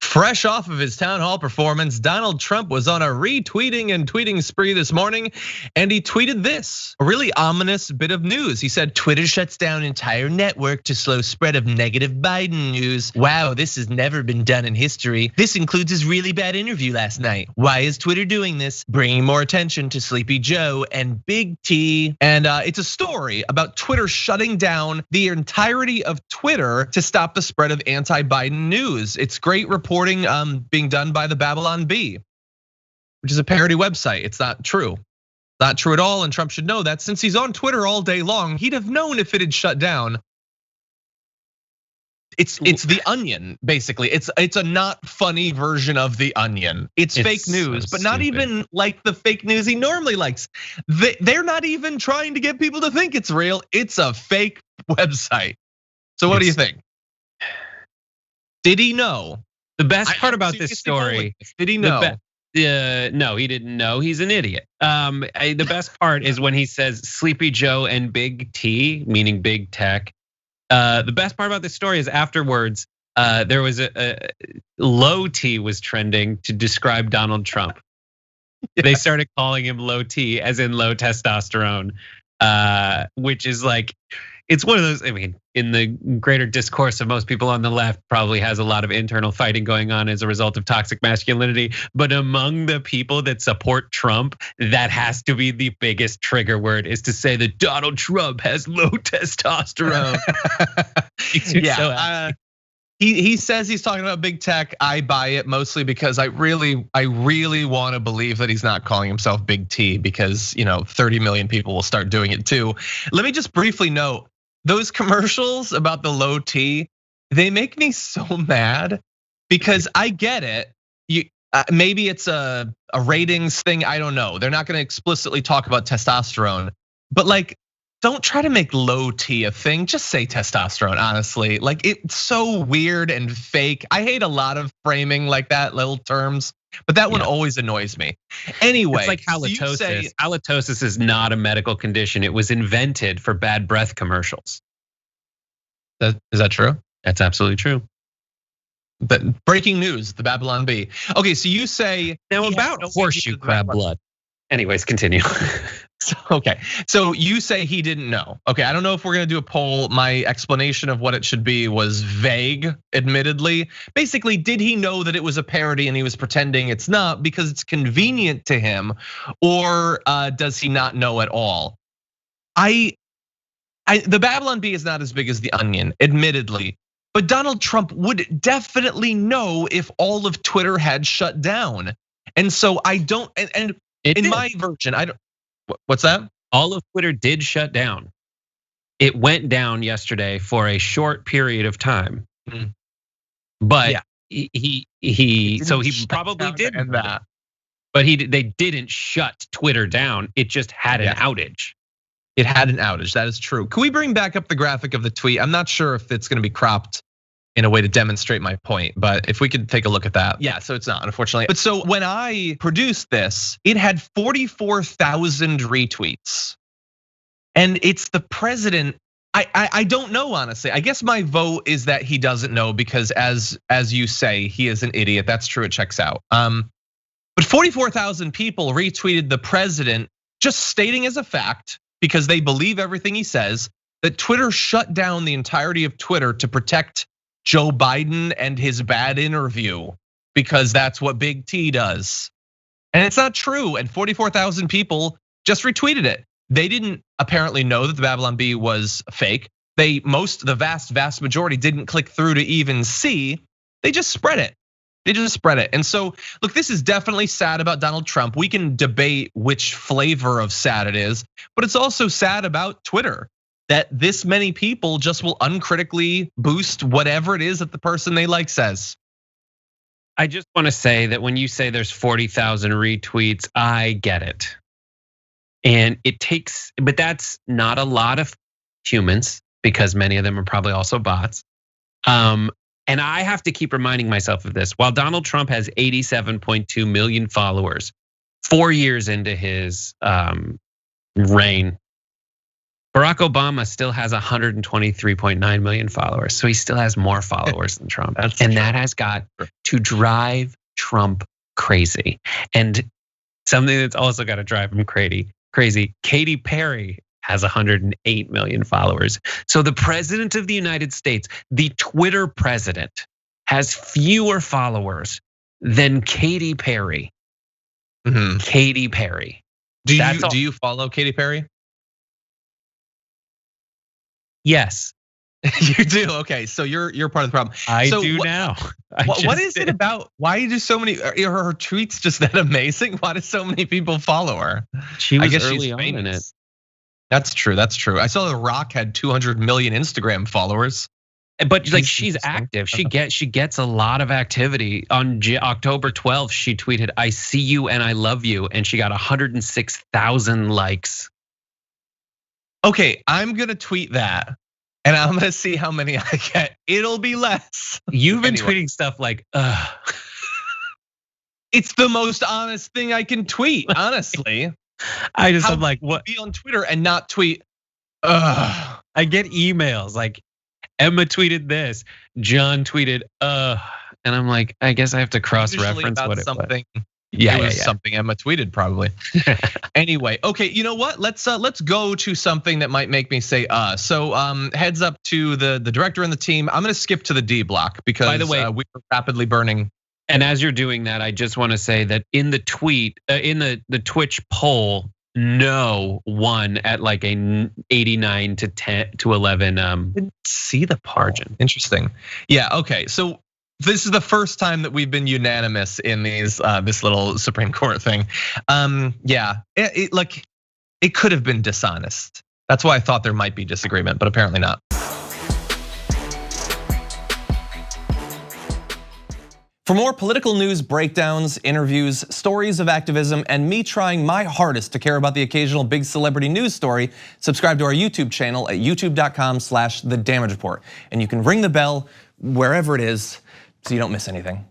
Fresh off of his town hall performance, Donald Trump was on a retweeting and tweeting spree this morning, and he tweeted this, a really ominous bit of news. He said, Twitter shuts down entire network to slow spread of negative Biden news. Wow, this has never been done in history. This includes his really bad interview last night. Why is Twitter doing this? Bringing more attention to Sleepy Joe and Big T. And it's a story about Twitter shutting down the entirety of Twitter to stop the spread of anti-Biden news. It's great reporting being done by the Babylon Bee, which is a parody website. It's not true. Not true at all, and Trump should know that. Since he's on Twitter all day long, he'd have known if it had shut down. It's The Onion, basically. It's a not funny version of The Onion. It's fake news, but not even like the fake news he normally likes. They're not even trying to get people to think it's real. It's a fake website. So what do you think? Did he know? The best part about this story, did he know? No, he didn't know. He's an idiot. The best part is when he says Sleepy Joe and Big T, meaning big tech. The best part about this story is afterwards, there was a low T was trending to describe Donald Trump. Yeah. They started calling him low T, as in low testosterone, which is like, it's one of those, I mean, in the greater discourse of most people on the left, probably has a lot of internal fighting going on as a result of toxic masculinity. But among the people that support Trump, that has to be the biggest trigger word, is to say that Donald Trump has low testosterone. Yeah. He says he's talking about big tech. I buy it mostly because I really want to believe that he's not calling himself Big T, because 30 million people will start doing it too. Let me just briefly note, those commercials about the low T, they make me so mad, because I get it. Maybe it's a ratings thing, I don't know. They're not gonna explicitly talk about testosterone, but like, don't try to make low T a thing. Just say testosterone, honestly. Like, it's so weird and fake. I hate a lot of framing like that, little terms, but that one always annoys me. Anyway, it's like halitosis. Halitosis is not a medical condition. It was invented for bad breath commercials. Is that true? That's absolutely true. But breaking news, the Babylon Bee. Okay, so you say now about horseshoe crab blood. Anyways, continue. Okay, so you say he didn't know. Okay, I don't know if we're gonna do a poll. My explanation of what it should be was vague, admittedly. Basically, did he know that it was a parody and he was pretending it's not because it's convenient to him, or does he not know at all? The Babylon Bee is not as big as the Onion, admittedly, but Donald Trump would definitely know if all of Twitter had shut down. And so I don't, and in my version, I don't. What's that? All of Twitter did shut down. It went down yesterday for a short period of time. But yeah. he probably did that. But they didn't shut Twitter down. It just had an outage. It had an outage, that is true. Can we bring back up the graphic of the tweet? I'm not sure if it's gonna be cropped in a way to demonstrate my point, but if we could take a look at that. Yeah, so it's not, unfortunately. But so when I produced this, it had 44,000 retweets. And it's the president, I don't know, honestly. I guess my vote is that he doesn't know, because as you say, he is an idiot. That's true, it checks out. But 44,000 people retweeted the president just stating as a fact, because they believe everything he says, that Twitter shut down the entirety of Twitter to protect Joe Biden and his bad interview, because that's what Big T does. And it's not true, and 44,000 people just retweeted it. They didn't apparently know that the Babylon Bee was fake. The vast majority didn't click through to even see, they just spread it. And so, look, this is definitely sad about Donald Trump. We can debate which flavor of sad it is, but it's also sad about Twitter, that this many people just will uncritically boost whatever it is that the person they like says. I just want to say that when you say there's 40,000 retweets, I get it. And but that's not a lot of humans, because many of them are probably also bots. And I have to keep reminding myself of this. While Donald Trump has 87.2 million followers, 4 years into his reign, Barack Obama still has 123.9 million followers, so he still has more followers than Trump. That has got to drive Trump crazy. And something that's also got to drive him crazy, Katy Perry has 108 million followers. So the president of the United States, the Twitter president, has fewer followers than Katy Perry. Katy Perry. Do you follow Katy Perry? Yes. You do? Okay, so you're part of the problem. I do now. What is it about? Why do so many, are her tweets just that amazing? Why do so many people follow her? She was early on in it. That's true. I saw The Rock had 200 million Instagram followers. But like she's active. She gets a lot of activity. On October 12th, she tweeted, "I see you and I love you," and she got 106,000 likes. Okay, I'm gonna tweet that, and I'm gonna see how many I get. It'll be less. You've been tweeting stuff like, It's the most honest thing I can tweet, honestly. I'm like, what? Be on Twitter and not tweet. I get emails like, Emma tweeted this, John tweeted, and I'm like, I guess I have to cross-reference what it was. Yeah, it was something Emma tweeted probably. Anyway, okay, you know what? Let's go to something that might make me say So heads up to the director and the team. I'm gonna skip to the D block because by the way, we were rapidly burning. And as you're doing that, I just want to say that in the tweet, in the Twitch poll, no won at like a 89 to 11. Didn't see the margin. Interesting. Yeah. Okay. So this is the first time that we've been unanimous in these this little Supreme Court thing. Yeah. It could have been dishonest. That's why I thought there might be disagreement, but apparently not. For more political news, breakdowns, interviews, stories of activism, and me trying my hardest to care about the occasional big celebrity news story, subscribe to our YouTube channel at youtube.com/The Damage Report. And you can ring the bell wherever it is so you don't miss anything.